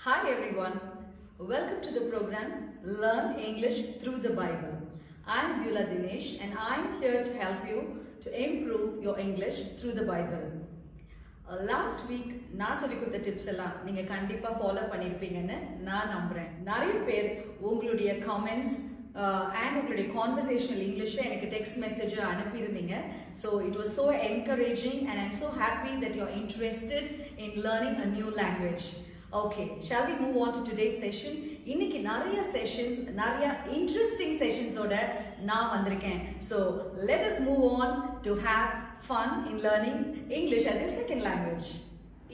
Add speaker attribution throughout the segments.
Speaker 1: Hi everyone, welcome to the program Learn English Through the Bible. I'm Beulah Dinesh and I'm here to help you to improve your English through the Bible. Last week நான் சொல்லி கொடுத்த tips எல்லாம் நீங்க கண்டிப்பா follow பண்ணிருப்பீங்கன்னு நான் நம்புறேன். நிறைய பேர் உங்களுடைய கமெண்ட்ஸ் and உங்களுடைய கான்வர்சேஷனல் இங்கிலீஷை எனக்கு டெக்ஸ்ட் மெசேஜ் அனுப்பியிருந்தீங்க. So it was so encouraging and I'm so happy that you're interested in learning a new language. Okay, shall we move on to today's session? இன்னைக்கு நிறைய செஷன்ஸ், நிறைய interesting செஷன்ஸோட நான் வந்திருக்கேன். So let us move on to have fun in learning English as your second language.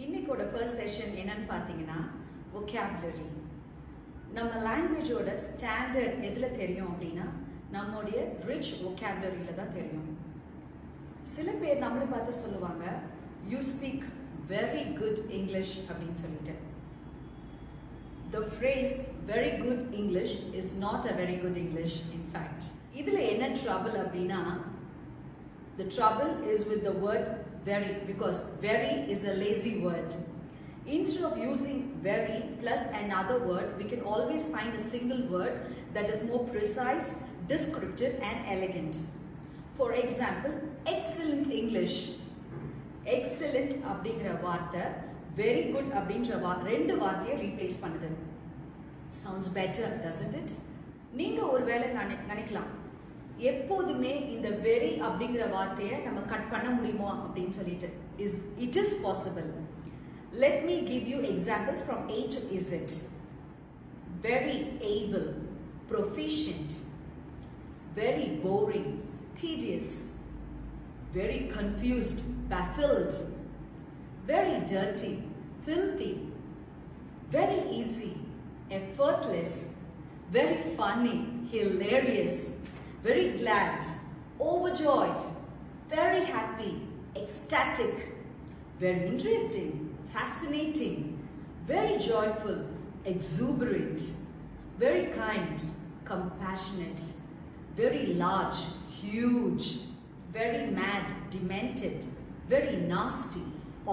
Speaker 1: இன்னைக்கோட first session என்னன்னு பார்த்தீங்கன்னா vocabulary. நம்ம லாங்குவேஜோட standard எதில் தெரியும் அப்படின்னா நம்முடைய ரிச் vocabularyல தான் தெரியும். சில பேர் நம்மளை பார்த்து சொல்லுவாங்க you speak very good English அப்படின்னு சொல்லிட்டு. The phrase very good English is not a very good English in fact. இதுல என்ன trouble அப்படின்னா the trouble is with the word very because very is a lazy word. Instead of using very plus another word, we can always find a single word that is more precise, descriptive and elegant. For example, excellent English. Excellent அப்படிங்கிற வார்த்தை very good அப்படின்ற ரெண்டு வார்த்தையை replace பண்ணுது. Sounds better, doesn't it? நீங்க ஒருவேளை நினைக்கலாம் எப்போதுமே இந்த very அப்படிங்கிற வார்த்தையை நம்ம கட் பண்ண முடியுமா அப்படின்னு சொல்லிட்டு. It is possible. Let me give you examples from A to Z. Very able, proficient, very boring, tedious, very confused, baffled, very dirty, filthy, very easy, effortless, very funny, hilarious, very glad, overjoyed, very happy, ecstatic, very interesting, fascinating, very joyful, exuberant, very kind, compassionate, very large, huge, very mad, demented, very nasty,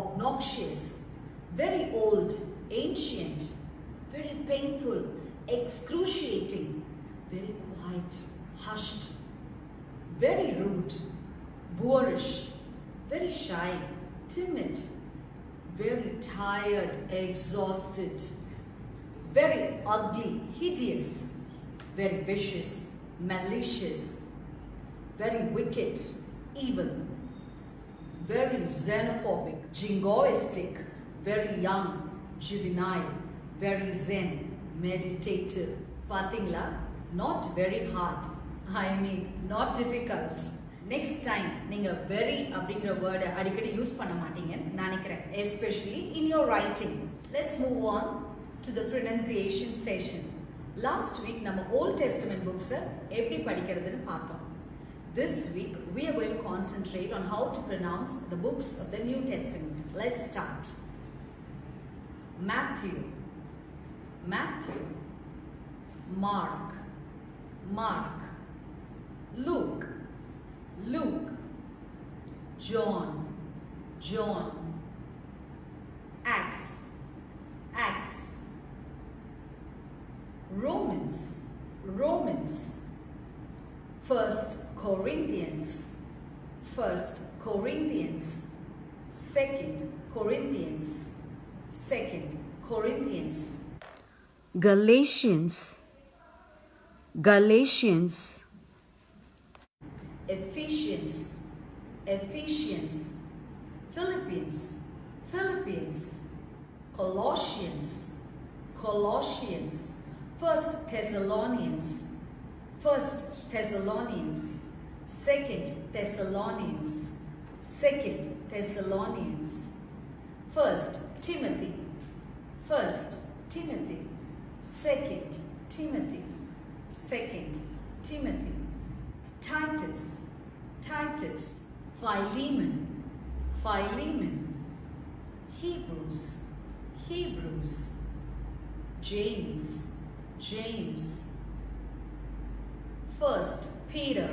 Speaker 1: obnoxious, very old, ancient, very painful, excruciating, very quiet, hushed, very rude, boorish, very shy, timid, very tired, exhausted, very ugly, hideous, very vicious, malicious, very wicked, evil, very xenophobic, jingoistic, very young, juvenile, very zen, meditative. Pathingla, not very hard. I mean, not difficult. Next time, நீங்க very அப்படிங்கிற வேர்டை அடிக்கடி use பண்ண மாட்டீங்கன்னு நினைக்கிறேன், especially in your writing. Let's move on to the pronunciation session. Last week நம்ம Old Testament books எப்படி படிக்கிறதுன்னு பார்த்தோம். This week we are going to concentrate on how to pronounce the books of the New Testament. Let's start. Matthew, Matthew, Mark, Mark, Luke, Luke, John, John, Acts, Acts, Romans, Romans, First Corinthians, First Corinthians, Second Corinthians, Second Corinthians,
Speaker 2: Galatians, Galatians,
Speaker 1: Ephesians, Ephesians, Philippians, Philippians, Colossians, Colossians, First Thessalonians, First Thessalonians, Second Thessalonians, Second Thessalonians, First Timothy, First Timothy, Second Timothy, Second Timothy, Titus, Titus, Philemon, Philemon, Hebrews, Hebrews, James, James, First Peter,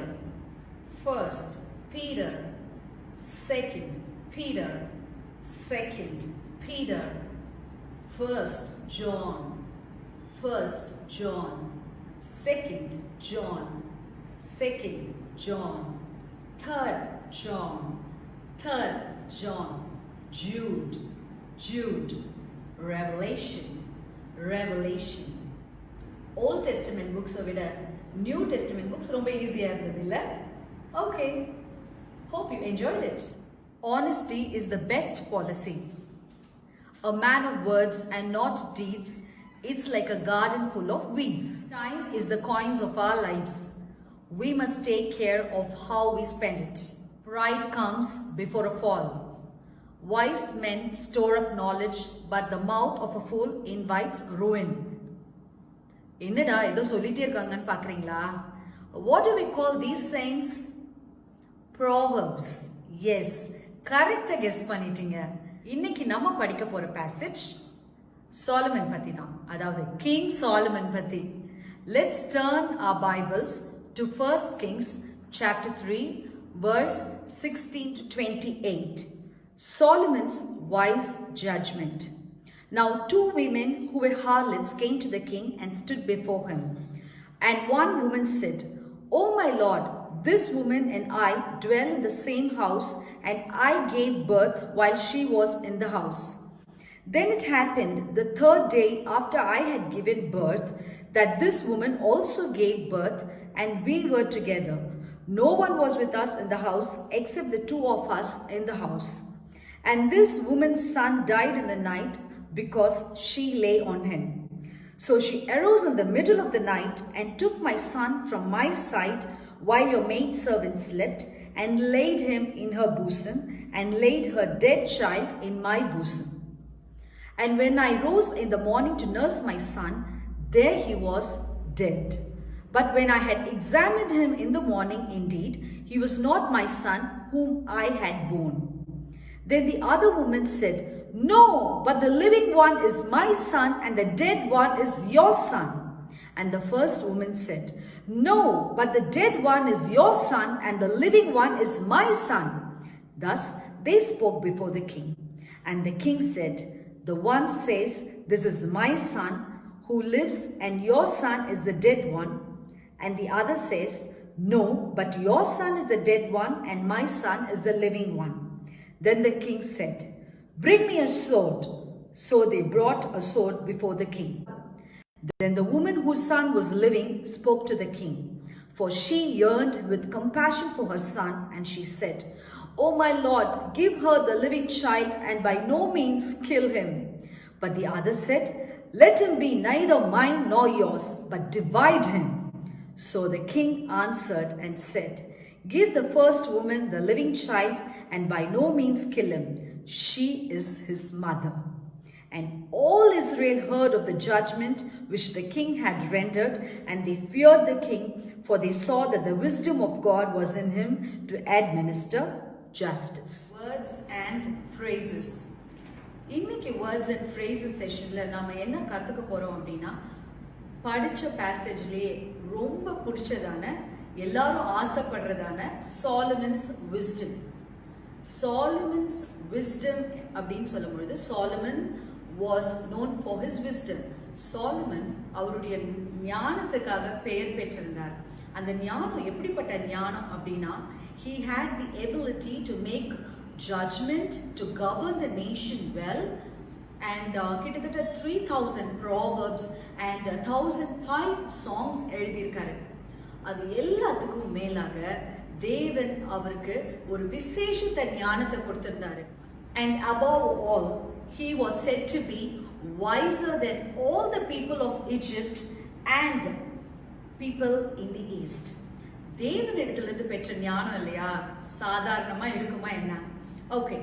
Speaker 1: First Peter, Second Peter, Second Peter, First John, First John, Second John, Second John, Third John, Third John, Jude, Jude, Revelation, Revelation. Old Testament books விட New Testament books ரொம்ப ஈஸியா இருந்தது இல்ல? Okay, hope you enjoyed it. Honesty is the best policy. A man of words and not of deeds, it's like a garden full of weeds. Time is the coins of our lives. We must take care of how we spend it. Pride comes before a fall. Wise men store up knowledge, but the mouth of a fool invites ruin. என்னடா ஏதோ சொல்லிட்டே இருக்காங்கன்னு பாக்குறீங்களா? What do we call these sayings? Proverbs. Yes, correct guess பண்ணிட்டீங்க. இன்னைக்கு நம்ம படிக்க போற passage Solomon பத்தி தான். அதாவது King Solomon பத்தி. Let's turn our Bibles to 1 Kings chapter 3 verse 16 to 28. Solomon's wise judgment. Now 2 women who were harlots came to the king and stood before him. And one woman said, "Oh my lord, this woman and I dwell in the same house, and I gave birth while she was in the house." Then it happened the 3rd day after I had given birth that this woman also gave birth, and we were together. No one was with us in the house except the 2 of us in the house. And this woman's son died in the night because she lay on him. So she arose in the middle of the night and took my son from my side while your maidservant slept, and laid him in her bosom, and laid her dead child in my bosom. And when I rose in the morning to nurse my son, there he was dead. But when I had examined him in the morning, indeed, he was not my son whom I had borne. Then the other woman said, "No, but the living one is my son, and the dead one is your son." And the first woman said, "No, but the dead one is your son, and the living one is my son." Thus they spoke before the king. And the king said, "The one says, 'This is my son who lives, and your son is the dead one.' And the other says, 'No, but your son is the dead one, and my son is the living one.' Then the king said, 'Bring me a sword.' So they brought a sword before the king. Then the woman whose son was living spoke to the king, for she yearned with compassion for her son, and she said, 'Oh my lord, give her the living child, and by no means kill him.' But the other said, 'Let him be neither mine nor yours, but divide him.' So the king answered and said, 'Give the first woman the living child, and by no means kill him. She is his mother.' And all Israel heard of the judgment which the king had rendered, and they feared the king, for they saw that the wisdom of God was in him to administer justice. Words and phrases. இன்னைக்கு words and phrases செஷன்ல நாம என்ன கத்துக்க போறோம் அப்படின்னா, படிச்ச பேசேஜ்லயே ரொம்ப பிடிச்சதான, எல்லாரும் ஆசைப்படுறதான Solomon's wisdom. Solomon's wisdom அப்படின்னு சொல்லும் பொழுது, Solomon was known for his wisdom. Solomon அவருடைய ஞானத்துக்காக பெயர் பெற்றிருந்தார். அந்த ஞானம் எப்படிப்பட்ட ஞானம் அப்படின்னா, he had the ability to make judgment, to govern the nation well, and கிட்டத்தட்ட 3000 proverbs and 1005 songs எழுதியிருக்காரு. அது எல்லாத்துக்கும் மேலாக தேவன் அவருக்கு ஒரு விசேஷித்த ஞானத்தை கொடுத்திருந்தாரு. And above all, he was said to be wiser than all the people of Egypt and people in the east. தேவனிடத்திலிருந்து பெற்ற ஞானம் இல்லையா, சாதாரணமா இருக்குமா என்ன? Okay,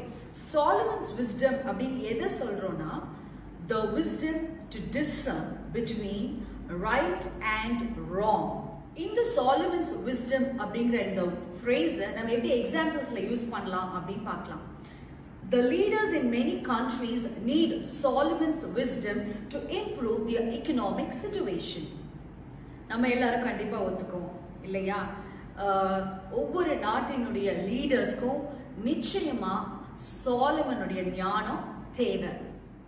Speaker 1: Solomon's wisdom அப்படின்னு எதை சொல்றோம்னா, the wisdom to discern between right and wrong. இந்த Solomon's wisdom அப்படிங்கிற இந்த phrase நம்ம எப்படி எக்ஸாம்பிள்ஸ்ல யூஸ் பண்ணலாம் அப்படின்னு பார்க்கலாம். The leaders in many countries need Solomon's wisdom to improve their economic situation. நம்ம எல்லாரும் கண்டிப்பா ஒத்துக்குவோம் இல்லையா? ஒவ்வொரு நாட்டினுடைய லீடர்ஸ்க்கும் நிச்சயமா சாலமனுடைய ஞானம் தேவை.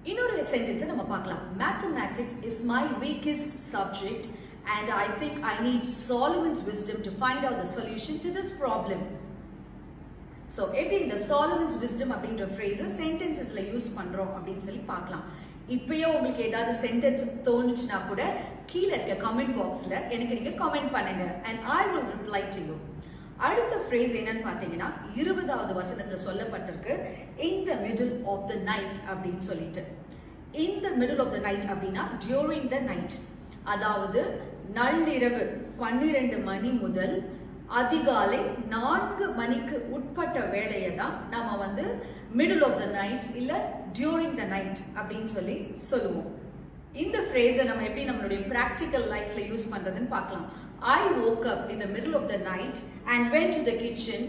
Speaker 1: இன்னொரு சென்டென்ஸ் நம்ம பார்க்கலாம். Mathematics is my weakest subject and I think I need Solomon's wisdom to find out the solution to this problem. So எப்படி இந்த Solomon's wisdom அப்படின்ற phrase sentencesல யூஸ் பண்றோம் அப்படின்னு சொல்லி பார்க்கலாம். இப்பயோ உங்களுக்கு ஏதாவது சென்டென்ஸ் தோணுச்சுன்னா கூட கீழே இருக்க கமெண்ட் பாக்ஸ்ல எனக்கு நீங்க கமெண்ட் பண்ணுங்க and I will reply to you. அடுத்த phrase என்னன்னு பாத்தீங்கன்னா 20வது வசனத்துல சொல்லப்பட்டிருக்கு in the middle of the night அப்படின்னு சொல்லிட்டு. in the middle of the night அப்படின்னா during the night, அதாவது நள்ளிரவு 12 மணி முதல் அதிகாலை 4 மணிக்கு உட்பட்ட வேளையை தான் நாம middle of the night இல்ல during the night அப்படின்னு சொல்லி சொல்லுவோம். இந்த phrase நம்ம எப்படி நம்மளுடைய practical lifeல யூஸ் பண்றதுன்னு பார்க்கலாம். I woke up in the middle of the night and went to the kitchen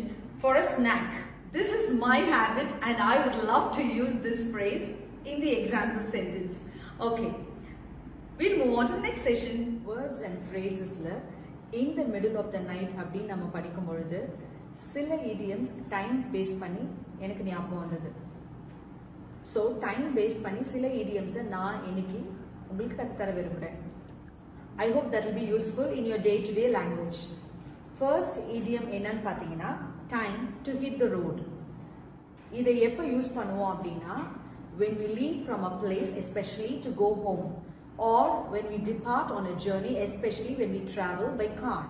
Speaker 1: for a snack. This is my habit and I would love to use this phrase in the example sentence. Okay, we'll move on to the next session. Words and phrases la in the middle of the night அப்படி நம்ம படிக்கும் பொழுது சில idioms time base பண்ணி எனக்கு ஞாபகம் வந்தது. So time base பண்ணி சில idioms நான் இன்னைக்கு உங்களுக்கு கத்து தர விரும்புறேன். I hope that will be useful in your day-to-day language. First idiom என்னன்னு பாத்தீங்கன்னா time to hit the road. இதை எப்ப யூஸ் பண்ணுவோம் அப்படின்னா when we leave from a place, especially to go home, or when we depart on a journey, especially when we travel by car.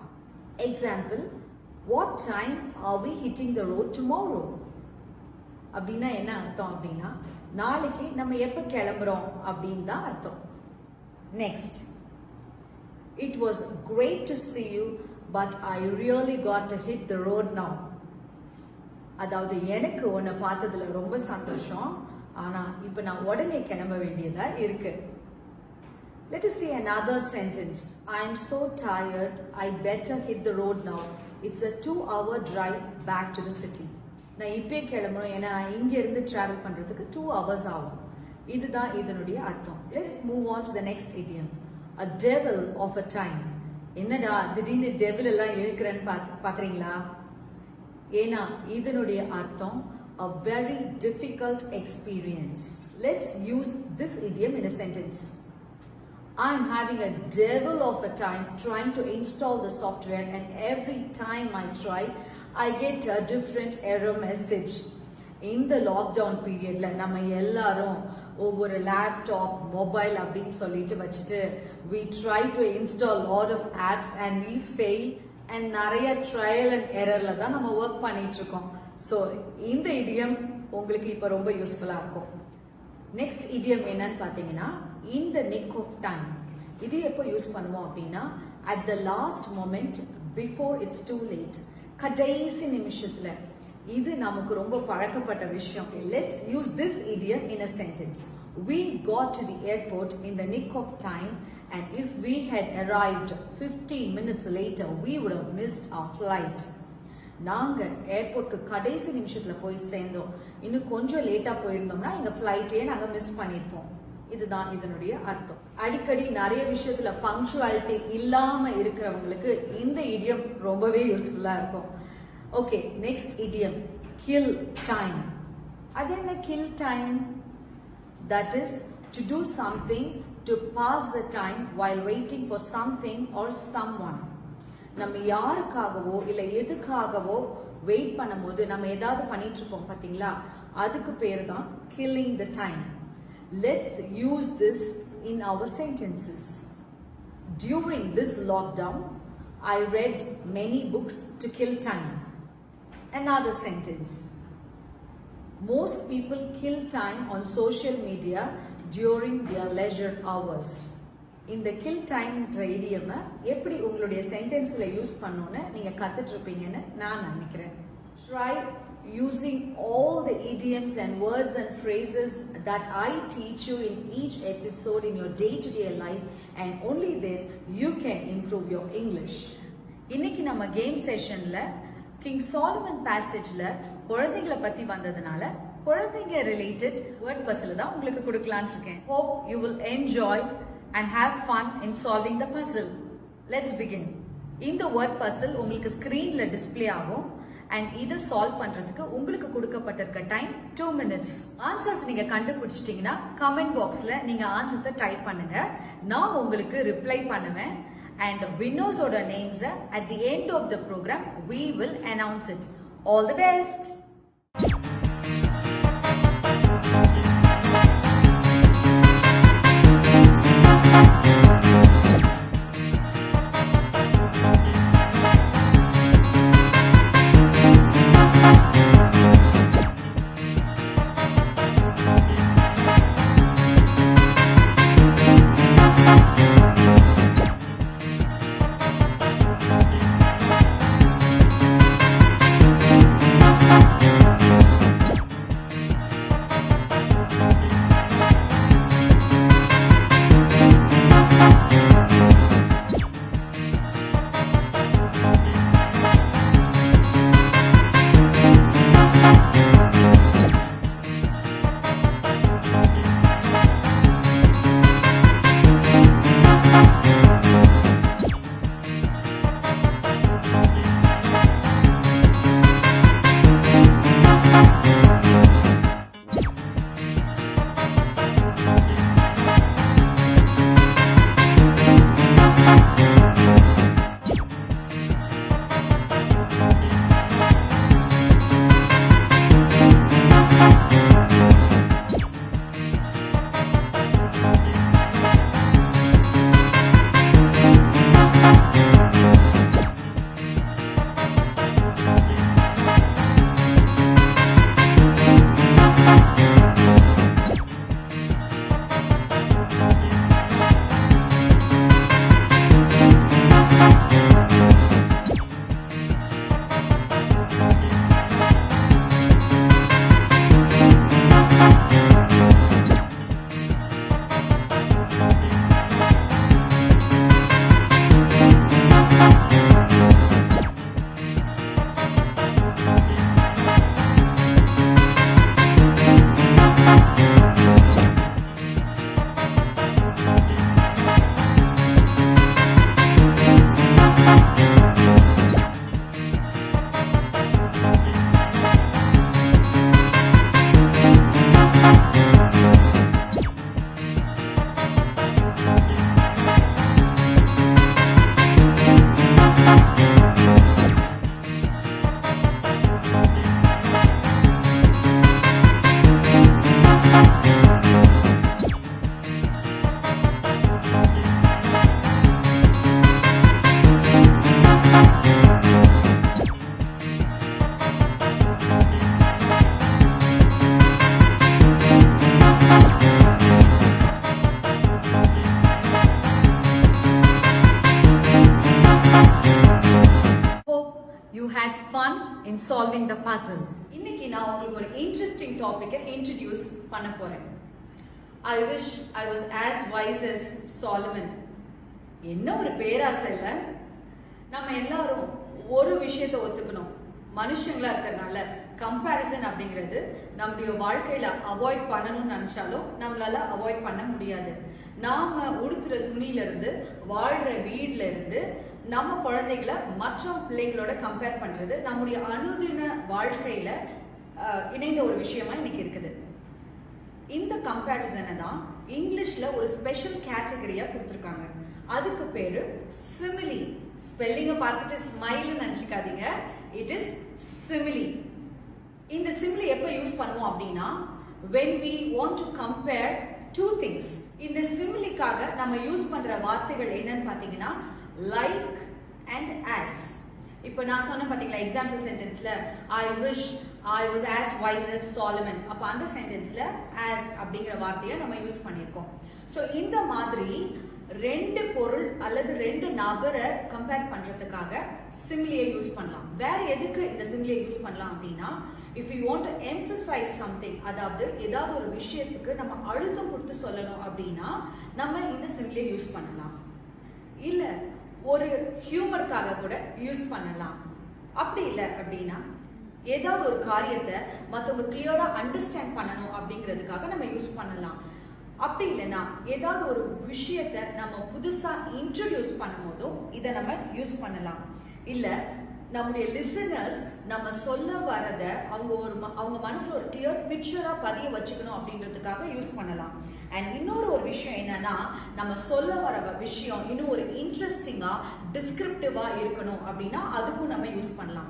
Speaker 1: Example, what time are we hitting the road tomorrow? அப்படின்னா என்ன அர்த்தம் அப்படின்னா நாளைக்கு நம்ம எப்ப கிளம்புறோம் அப்படின்னு தான் அர்த்தம். Next, it was great to see you, but I really got to hit the road now. அதாவது எனக்கு உன்னை பார்த்ததுல ரொம்ப சந்தோஷம், ஆனா இப்ப நான் உடனே கிளம்ப வேண்டியதா இருக்கு. Let us see another sentence. I am so tired, I better hit the road now. It's a 2-hour drive back to the city. நான் இப்பே கிளம்பணும், ஏன்னா நான் இங்க இருந்து டிராவல் பண்றதுக்கு 2 hours ஆகும். இதுதான் இதனுடைய அர்த்தம். Let's move on to the next idiom. A devil of a time. என்னடா திடீர்னு devil எல்லாம் இழுக்கிறேன்னு பாக்குறீங்களா? ஏன்னா இதனுடைய அர்த்தம் a very difficult experience. Let's use this idiom in a sentence. I'm having a devil of a time trying to install the software and every time I try, I get a different error message. இந்த lockdown பீரியட்ல நம்ம எல்லாரும் ஒவ்வொரு laptop mobile அப்படின்னு சொல்லிட்டு வச்சுட்டு we try to install lot of apps and we fail and நிறைய trial and எரர்ல தான் நம்ம ஒர்க் பண்ணிட்டு இருக்கோம். ஸோ இந்த இடியம் உங்களுக்கு இப்ப ரொம்ப யூஸ்ஃபுல்லா இருக்கும். நெக்ஸ்ட் இடியம் என்னன்னு பாத்தீங்கன்னா in the nick of time. இது எப்போ யூஸ் பண்ணுவோம் அப்படின்னா at the last moment before it's too late. கடைசி நிமிஷத்துல. இது நமக்கு ரொம்ப பழக்கப்பட்ட விஷயம். Let's use this idiom in a sentence. We got to the airport in the nick of time and if we had arrived 15 minutes later we would have missed our flight. நாங்க ஏர்போர்ட்க்கு கடைசி நிமிஷத்துல போய் சேர்ந்தோம், இன்னும் கொஞ்சம் லேட்டா போயிருந்தோம்னா எங்க ஃபிளைட்டே நாங்க மிஸ் பண்ணிருப்போம். இதுதான் இதனுடைய அர்த்தம். அடிக்கடி நிறைய விஷயத்துல பங்க்சுவாலிட்டி இல்லாம இருக்கிறவங்களுக்கு இந்த இடியம் ரொம்பவே யூஸ்ஃபுல்லா இருக்கும். Okay, next idiom kill time. அது என்ன kill time? That is to do something to pass the time while waiting for something or someone. நம்ம யாருக்காகவோ இல்ல எதுக்காகவோ வெயிட் பண்ணும்போது நம்ம ஏதாவது பண்ணிட்டு இருப்போம் பாத்தீங்களா, அதுக்கு பேரு தான் killing the time. Let's use this in our sentences. During this lockdown, I read many books to kill time. Another sentence. Most people kill time on social media during their leisure hours. இந்த kill time idiom எப்படி உங்களுடைய சென்டென்ஸ்ல use பண்ணனும்னு நீங்க கத்துட்டு இருப்பீங்கன்னு நான் நினைக்கிறேன். Try using all the idioms and words and phrases that I teach you in each episode in your day-to-day life and only then you can improve your English. இன்னைக்கு நம்ம கேம் செஷன்ல கிங் சாலமன் பேசேஜ்ல குழந்தைகளை பத்தி வந்ததுனால குழந்தைங்க ரிலேட்டட் வேர்ட் பசில் தான் உங்களுக்கு கொடுக்கலாம்னு இருக்கேன். Hope you will enjoy and have fun in solving the puzzle. Let's begin. இந்த word puzzle உங்களுக்கு ஸ்கிரீன்ல டிஸ்ப்ளே ஆகும் அண்ட் இதை சால்வ் பண்றதுக்கு உங்களுக்கு கொடுக்கப்பட்டிருக்க டைம் 2 minutes. ஆன்சர்ஸ் நீங்க கண்டுபிடிச்சிட்டீங்கன்னா கமெண்ட் பாக்ஸ்ல நீங்க ஆன்சர்ஸை டைப் பண்ணுங்க. நான் உங்களுக்கு ரிப்ளை பண்ணுவேன். And winners order names at the end of the program we will announce it. All the best. Had fun in solving the puzzle. இன்னைக்கு நான் உங்களுக்கு ஒரு இன்ட்ரெஸ்டிங் டாபிக்கை இன்ட்ரோடியூஸ் பண்ண போறேன். I wish I was as wise as Solomon. என்ன ஒரு பேராசை இல்ல. நம்ம எல்லாரும் ஒரு விஷயத்தை ஒத்துக்கணும். மனுஷங்களா இருக்கறனால கம்பேரிசன் அப்படிங்கிறது நம்மளுடைய வாழ்க்கையில அவாய்ட் பண்ணணும்னு நினைச்சாலும் நம்மளால அவாய்ட் பண்ண முடியாது. நாம உடுத்துற துணியில இருந்து வாழ்ற வீட்ல இருந்து நம்ம குழந்தைகளை மற்ற பிள்ளைகளோட கம்பேர் பண்றது நம்முடைய அனுதின வாழ்க்கையில இணைந்த ஒரு விஷயமா இன்னைக்கு இருக்குது. இந்த கம்பேரிசனை தான் இங்கிலீஷ்ல ஒரு ஸ்பெஷல் கேட்டகரியா கொடுத்துருக்காங்க. அதுக்கு பேரு சிமிலி. ஸ்பெல்லிங்கை பார்த்துட்டு ஸ்மைல் நினைச்சுக்காதீங்க. இட் இஸ் சிமிலி. இந்த சிமிலி எப்ப யூஸ் பண்ணுவோம் அப்படின்னா when we want to compare two things. இந்த சிமிலிக்காக நம்ம யூஸ் பண்ற வார்த்தைகள் என்னன்னு பாத்தீங்கன்னா like and as. இப்போ நான் சொன்ன பாத்தீங்களா example சென்டென்ஸ்ல I wish I was as wise as Solomon. அப்ப அந்த சென்டென்ஸ்ல as அப்படிங்கிற வார்த்தையை நம்ம யூஸ் பண்ணியிருக்கோம். ஸோ இந்த மாதிரி ரெண்டு பொருள் அல்லது ரெண்டு நபரை கம்பேர் பண்றதுக்காக சிமிலியை யூஸ் பண்ணலாம். வேற எதுக்கு இந்த சிமிலியை யூஸ் பண்ணலாம் அப்படின்னா if you want to emphasize something, அதாவது ஏதாவது ஒரு விஷயத்துக்கு நம்ம அழுத்தம் கொடுத்து சொல்லணும் அப்படின்னா நம்ம இந்த சிமிலியை யூஸ் பண்ணலாம். இல்ல ஒரு ஹியூமருக்காக கூட யூஸ் பண்ணலாம். அப்படி இல்லை அப்படின்னா ஏதாவது ஒரு காரியத்தை மற்றவங்க கிளியரா அண்டர்ஸ்டாண்ட் பண்ணணும் அப்படிங்கிறதுக்காக நம்ம யூஸ் பண்ணலாம். அப்படி இல்லைன்னா ஏதாவது ஒரு விஷயத்தை நம்ம புதுசா இன்ட்ரோடியூஸ் பண்ணும் போதும் இதை நம்ம யூஸ் பண்ணலாம். இல்ல நம்முடைய லிசனர்ஸ் நம்ம சொல்ல வரத அவங்க மனசுல ஒரு கிளியர் பிக்சரா பதிய வச்சுக்கணும் அப்படின்றதுக்காக யூஸ் பண்ணலாம். அண்ட் இன்னொரு விஷயம் என்னன்னா, நம்ம சொல்ல வர விஷயம் இன்னும் ஒரு இன்ட்ரெஸ்டிங்கா டிஸ்கிரிப்டிவா இருக்கணும் அப்படின்னா அதுக்கும் நம்ம யூஸ் பண்ணலாம்.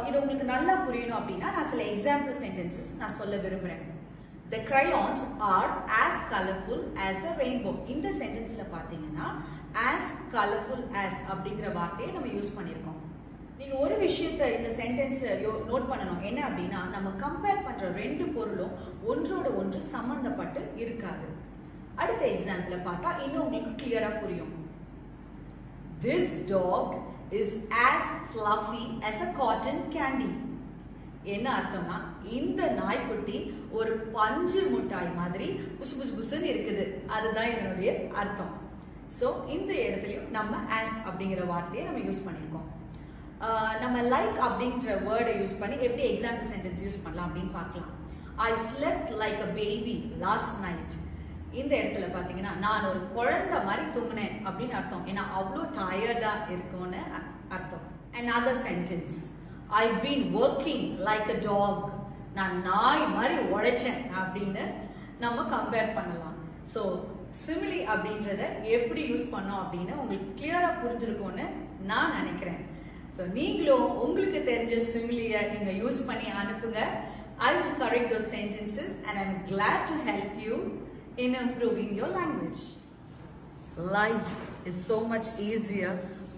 Speaker 1: இது உங்களுக்கு நல்லா புரியணும் அப்படின்னா நான் சில எக்ஸாம்பிள் சென்டென்சஸ் நான் சொல்ல விரும்புறேன். The crayons are as colorful as a rainbow. இந்த சென்டென்ஸ்ல பாத்தீங்கன்னா as colorful as அப்படிங்கிற வார்த்தையை நம்ம யூஸ் பண்ணியிருக்கோம். நீங்க ஒரு விஷயத்தை இந்த சென்டென்ஸ்ல நோட் பண்ணணும். என்ன அப்படின்னா, நம்ம கம்பேர் பண்ற ரெண்டு பொருளும் ஒன்றோட ஒன்று சம்பந்தப்பட்டு இருக்காது. அடுத்த எக்ஸாம்பிள பார்த்தா இன்னும் உங்களுக்கு கிளியரா புரியும். This dog is as fluffy as a cotton candy. என்ன அர்த்தம்னா, இந்த நாய்க்குட்டி ஒரு பஞ்சு முட்டாய் மாதிரி புசு புசு புசுன்னு இருக்குது. அதுதான் இதனுடைய அர்த்தம். ஸோ இந்த இடத்துலயும் நம்ம as அப்படிங்கிற வார்த்தையை நம்ம யூஸ் பண்ணியிருக்கோம். நம்ம லைக் அப்படின்ற வேர்டை யூஸ் பண்ணி எப்படி எக்ஸாம்பிள் சென்டென்ஸ் யூஸ் பண்ணலாம் அப்படின்னு பார்க்கலாம். I slept like a baby last night. இந்த இடத்துல பாத்தீங்கன்னா நான் ஒரு குழந்தை மாதிரி தூங்கினேன் அப்படின்னு அர்த்தம். ஏன்னா அவ்வளோ டயர்டா இருக்கும்னு அர்த்தம். Another sentence, I've been working like a dog. நான் நாய் மாதிரி உழைச்சேன் அப்படின்னு நம்ம கம்பேர் பண்ணலாம். ஸோ சிமிலி அப்படின்றத எப்படி யூஸ் பண்ணோம் அப்படின்னு உங்களுக்கு கிளியரா புரிஞ்சிருக்கும்னு நான் நினைக்கிறேன். ஸோ நீங்களும் உங்களுக்கு தெரிஞ்ச சிமிலியை நீங்க யூஸ் பண்ணி அனுப்புங்க. I will correct those sentences and I'm glad to help you in improving your language. Life is so much easier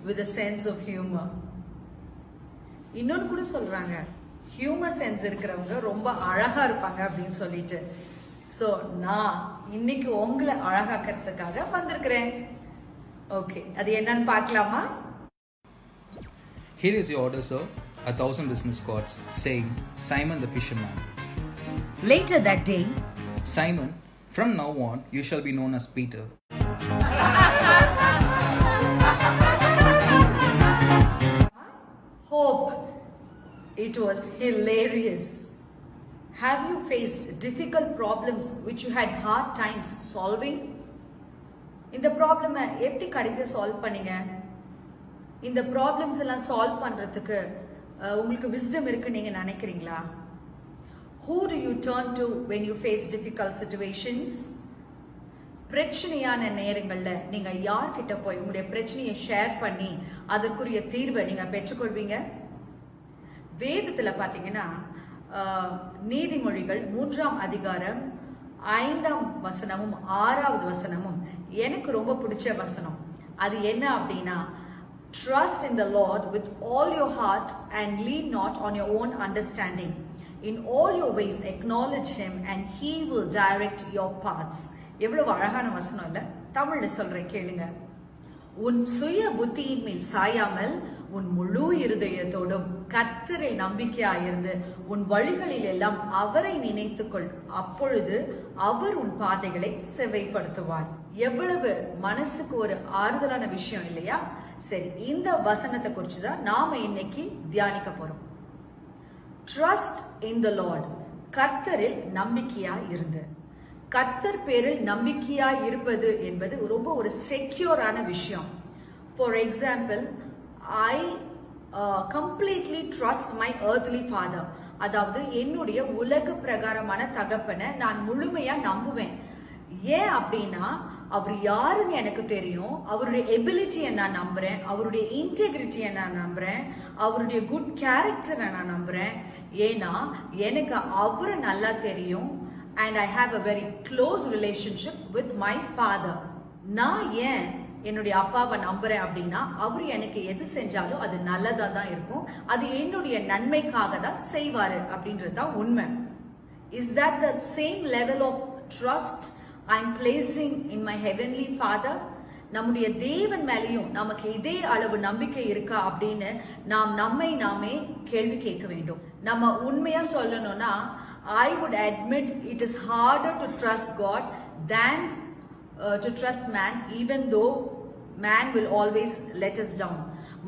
Speaker 1: with a sense of humor. இன்னொன்னு கூட சொல்றாங்க, ஹியூமர் சென்ஸ் இருக்கிறவங்க ரொம்ப அழகா இருப்பாங்க அப்படின்னு சொல்லிட்டு. ஸோ நான் இன்னைக்கு உங்களை அழகாக்கிறதுக்காக வந்திருக்கிறேன். ஓகே, அது என்னன்னு பார்க்கலாமா?
Speaker 2: Here is your order, sir. 1,000 business cards saying Simon the fisherman.
Speaker 1: Later that day,
Speaker 2: Simon, from now on you shall be known as Peter.
Speaker 1: Hope. It was hilarious. Have you faced difficult problems which you had hard times solving? இந்த ப்ராப்ளமை எப்படி கடைசியா solve பண்ணீங்க? இந்த problems எல்லாம் solve பண்றதுக்கு உங்களுக்கு wisdom இருக்கு நீங்க நினைக்கிறீங்களா? Who do you turn to when you face difficult situations? பிரச்சனையான நேரங்கள்ல நீங்க யார்கிட்ட போய் உங்களுடைய பிரச்சனையை ஷேர் பண்ணி அதற்குரிய தீர்வை நீங்க பெற்றுக்கொள்வீங்க? வேதத்துல பாத்தீங்கன்னா நீதிமொழிகள் 3ஆம் அதிகாரம் 5ஆம் வசனமும் 6வது வசனமும் எனக்கு ரொம்ப பிடிச்ச வசனம். அது என்ன அப்படின்னா, trust in the Lord with all your heart and lean not on your own understanding. In all your ways acknowledge him and he will direct your paths. எவ்வளவு அழகான வசனம் இல்ல? தமிழ்ல சொல்றேன் கேளுங்க. உன் சுய புத்தியின் மேல் சாயாமல் உன் முழு இருதயத்தோடும் கர்த்தரில் நம்பிக்கையாயிருந்து உன் வழிகளில் எல்லாம் அவரை நினைத்துக்கொள், அப்பொழுது அவர் உன் பாதைகளை செவைப்படுத்துவார். எவ்வளவு மனசுக்கு ஒரு ஆறுதலான விஷயம் இல்லையா? சரி, இந்த வசனத்தை குறிச்சுதான் நாம இன்னைக்கு தியானிக்க போறோம். ட்ரஸ்ட் இன் தி லார்ட், கர்த்தரில் நம்பிக்கையா இருந்து. கர்த்தர் பேரில் நம்பிக்கையா இருப்பது என்பது ரொம்ப ஒரு செக்யூரான விஷயம். For example, I completely trust my earthly father. அதாவது என்னுடைய உலக பிரகாரமான தகப்பனை நான் முழுமையா நம்புவேன். ஏன் அப்படின்னா, அவர் யாருன்னு எனக்கு தெரியும், அவருடைய எபிலிட்டியை நான் நம்புறேன், அவருடைய இன்டெகிரிட்டியை நான் நம்புறேன், அவருடைய குட் கேரக்டரை நான் நம்புறேன். ஏன்னா எனக்கு அவரை நல்லா தெரியும். And I have a very close relationship with my father. நான் ஏன் என்னுடைய அப்பாவை நம்புறேன் அப்படின்னா, அவர் எனக்கு எது செஞ்சாலும் அது நல்லதா தான் இருக்கும், அது என்னுடைய நன்மைக்காக தான் செய்வாரு அப்படின்றது தான் உண்மை. Is that the same level of trust I'm placing in my heavenly father? நம்முடைய தேவன் மேலேயும் நமக்கு இதே அளவு நம்பிக்கை இருக்கா அப்படின்னு நாம் நம்மை நாமே கேள்வி கேட்க வேண்டும். நம்ம உண்மையா சொல்லணும்னா, I would admit it is harder to trust God than to trust man, even though man will always let us down.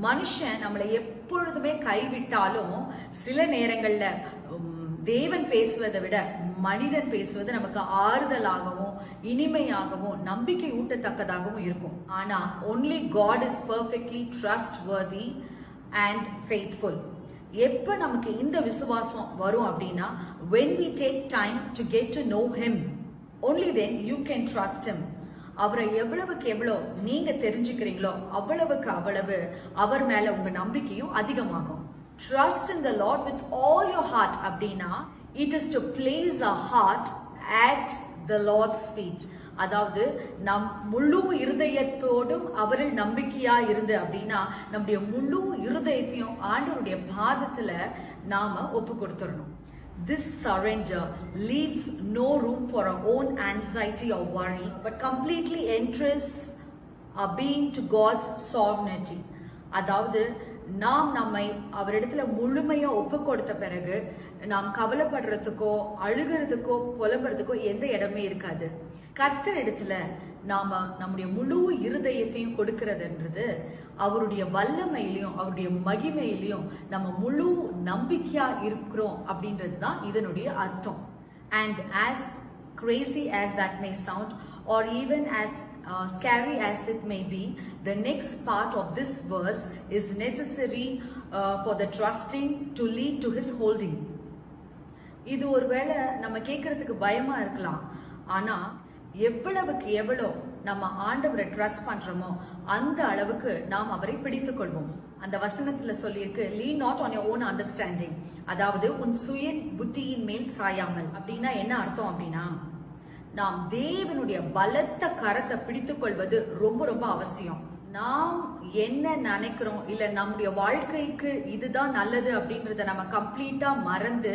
Speaker 1: மனுஷன் நம்மளை எப்பொழுதுமே கைவிட்டாலும் சில நேரங்கள்ல தேவன் பேசுவதை விட மனிதன் பேசுவது நமக்கு ஆறுதலாகவும் இனிமையாகவும் நம்பிக்கை ஊட்டத்தக்கதாகவும் இருக்கும். ஆனா only God is perfectly trustworthy and faithful. எப்ப நமக்கு இந்த விசுவாசம் வரும் அப்படின்னா, when we take time to get to know him, only then you can trust him. அவரை எவ்வளவுக்கு எவ்வளவு நீங்க தெரிஞ்சுக்கிறீங்களோ அவ்வளவுக்கு அவ்வளவு அவர் மேல உங்க நம்பிக்கையும் அதிகமாகும். Trust in the Lord with all your heart அப்படின்னா, it is to place our heart at the Lord's feet. அதாவது நம் முழு இருதயத்தோடும் அவரில் நம்பிக்கையா இருந்து அப்படின்னா, நம்முடைய முழு இருதயத்தையும் ஆண்டவருடைய பாதத்துல நாம ஒப்பு கொடுத்துடணும். This surrender leaves no room for our own anxiety or worry, but completely entrusts our being to God's sovereignty. அதாவது நாம் நம்மை அவரிடத்துல முழுமையா ஒப்பு கொடுத்த பிறகு நாம் கவலைப்படுறதுக்கோ அழுகிறதுக்கோ புலம்புறதுக்கோ எந்த இடமே இருக்காது. கர்த்தரிடத்துல நாம நம்முடைய முழு இருதயத்தையும் கொடுக்கிறதுன்றது அவருடைய வல்லமையிலையும் அவருடைய மகிமையிலையும் நம்ம முழு நம்பிக்கையா இருக்கிறோம் அப்படின்றது தான் இதனுடைய அர்த்தம். And as crazy as that may sound, or even as scary as it may be, the next part of this verse is necessary for the trusting to lead to his holding. இது ஒருவேளை நம்ம கேட்கறதுக்கு பயமா இருக்கலாம், ஆனா எவ்வளவுக்கு எவ்வளோ நம்ம ஆண்டவரை ட்ரஸ்ட் பண்றோமோ அந்த அளவுக்கு நாம் அவரை பிடித்துக் கொள்வோம். அந்த வசனத்துல சொல்லியிருக்கு, lean not on your own understanding, அதாவது உன் சுய புத்தியின் மேல் சாயாமல். அப்படின்னா என்ன அர்த்தம் அப்படின்னா, நாம் தேவனுடைய பலத்த கரத்தை பிடித்துக் கொள்வது ரொம்ப ரொம்ப அவசியம். நாம் என்ன நினைக்கிறோம் இல்ல நம்முடைய வாழ்க்கைக்கு இதுதான் நல்லது அப்படின்றத நம்ம கம்ப்ளீட்டா மறந்து,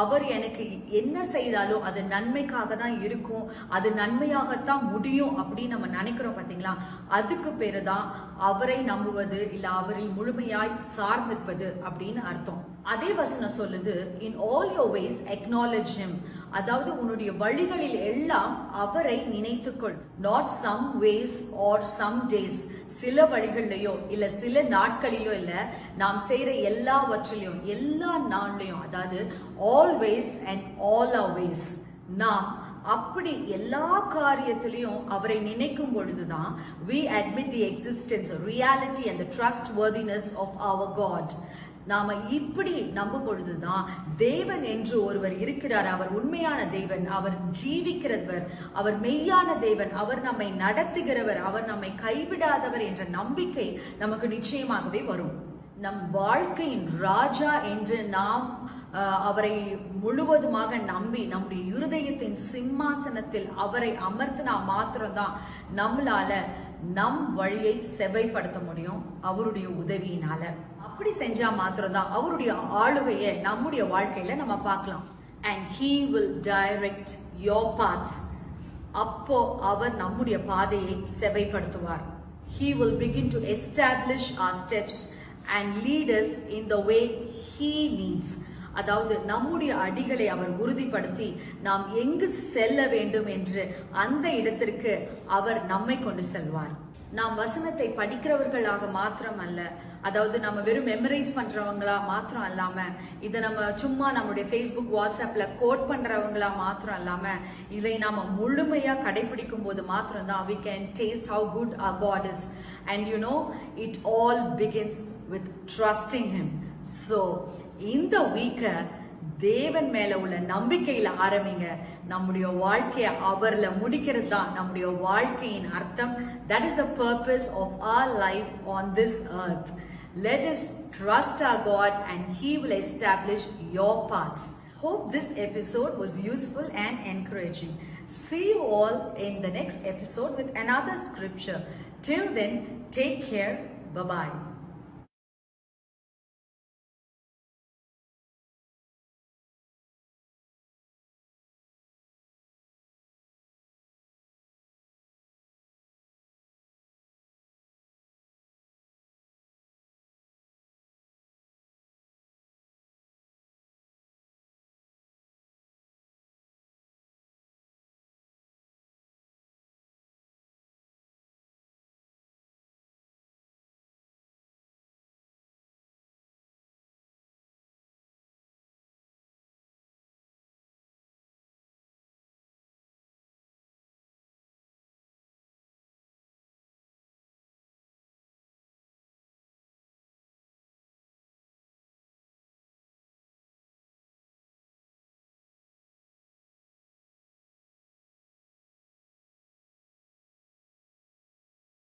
Speaker 1: அவர் எனக்கு என்ன செய்தாலும் அது நன்மைக்காக தான் இருக்கும், அது நன்மையாகத்தான் முடியும் அப்படின்னு நம்ம நினைக்கிறோம் பாத்தீங்களா, அதுக்கு பேரு தான் அவரை நம்புவது இல்ல அவரில் முழுமையாய் சார்ந்திருப்பது அப்படின்னு அர்த்தம். அதே வசனம் சொல்லுது, in all your ways acknowledge him, அதாவது உன்னுடைய வழிகளில் எல்லாம் அவரை நினைத்துக்கொள். not some ways or some days, சில வழிகள்லயோ இல்ல சில நாட்களிலோ இல்ல, நாம் செய்யற எல்லாவற்றிலையும் எல்லா நாள்லயும், அதாவது always and all our ways, நாம் அப்படி எல்லா காரியத்திலையும் அவரை நினைக்கும் பொழுதுதான் we admit the existence, reality and the trustworthiness of our God. நாம இப்படி நம்பும் பொழுதுதான் தேவன் என்று ஒருவர் இருக்கிறார், அவர் உண்மையான தேவன், அவர் ஜீவிக்கிறவர், அவர் மெய்யான தேவன், அவர் நம்மை நடத்துகிறவர், அவர் நம்மை கைவிடாதவர் என்ற நம்பிக்கை நமக்கு நிச்சயமாகவே வரும். நம் வாழ்க்கையின் ராஜா என்று நாம் அவரை முழுவதுமாக நம்பி நம்முடைய இருதயத்தின் சிம்மாசனத்தில் அவரை அமர்த்தினா மாத்திரம்தான் நம்மளால நம் வழியை செவைப்படுத்த முடியும் அவருடைய உதவியினால. அப்படி செஞ்சா மாத்திரம்தான் அவருடைய ஆளுகையை நம்முடைய வாழ்க்கையில நம்ம பார்க்கலாம். And he will direct your paths. அப்போ அவர் நம்முடைய பாதையை செவைப்படுத்துவார். He will begin to establish our steps and lead us in the way he needs. அதாவது நம்முடைய அடிகளை அவர் உறுதிப்படுத்தி நாம் எங்கு செல்ல வேண்டும் என்று அந்த இடத்திற்கு அவர் நம்மை கொண்டு செல்வார். நாம் வசனத்தை படிக்கிறவர்களாக மாத்திரம் அல்ல, அதாவது நம்ம வெறும் மெமரைஸ் பண்றவங்களா மாத்திரம் அல்லாம, இதை நம்ம சும்மா நம்மளுடைய ஃபேஸ்புக் வாட்ஸ்அப்ல கோட் பண்றவங்களா மாத்திரம் அல்லாம, இதை நாம முழுமையா கடைபிடிக்கும் போது மாத்திரம் தான் we can taste how good our God is. And you know, it all begins with trusting him. So இந்த வீக்க தேவன் மேல உள்ள நம்பிக்கையில ஆரம்பிங்க. நம்முடைய வாழ்க்கைய அவர்ல முடிக்கிறது தான் நம்முடைய வாழ்க்கையின் அர்த்தம். That is the purpose of our life on this earth. Let us trust our God and he will establish your paths. Hope this episode was useful and encouraging. See you all in the next episode with another scripture. Till then, take care. Bye-bye.